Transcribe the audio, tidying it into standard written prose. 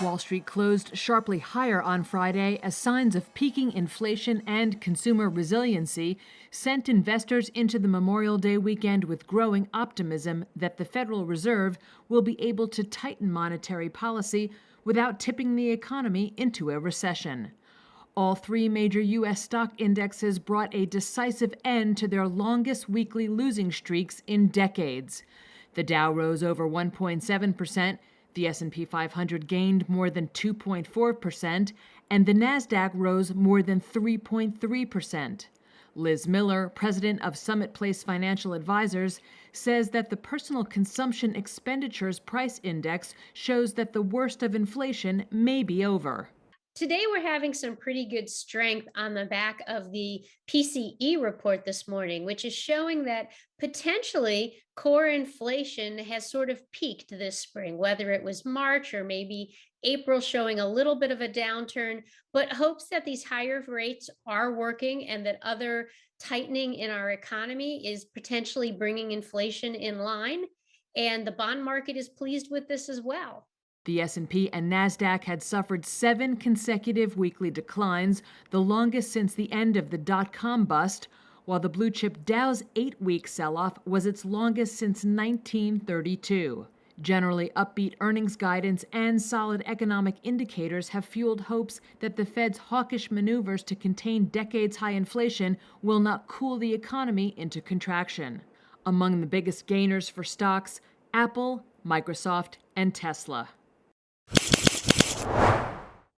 Wall Street closed sharply higher on Friday as signs of peaking inflation and consumer resiliency sent investors into the Memorial Day weekend with growing optimism that the Federal Reserve will be able to tighten monetary policy without tipping the economy into a recession. All three major U.S. stock indexes brought a decisive end to their longest weekly losing streaks in decades. The Dow rose over 1.7%, the S&P 500 gained more than 2.4%, and the Nasdaq rose more than 3.3%. Liz Miller, president of Summit Place Financial Advisors, says that the Personal Consumption Expenditures Price Index shows that the worst of inflation may be over. Today, we're having some pretty good strength on the back of the PCE report this morning, which is showing that potentially core inflation has sort of peaked this spring, whether it was March or maybe April showing a little bit of a downturn, but hopes that these higher rates are working and that other tightening in our economy is potentially bringing inflation in line. And the bond market is pleased with this as well. The S&P and Nasdaq had suffered 7 consecutive weekly declines, the longest since the end of the dot-com bust, while the blue-chip Dow's 8-week sell-off was its longest since 1932. Generally upbeat earnings guidance and solid economic indicators have fueled hopes that the Fed's hawkish maneuvers to contain decades-high inflation will not cool the economy into contraction. Among the biggest gainers for stocks, Apple, Microsoft, and Tesla.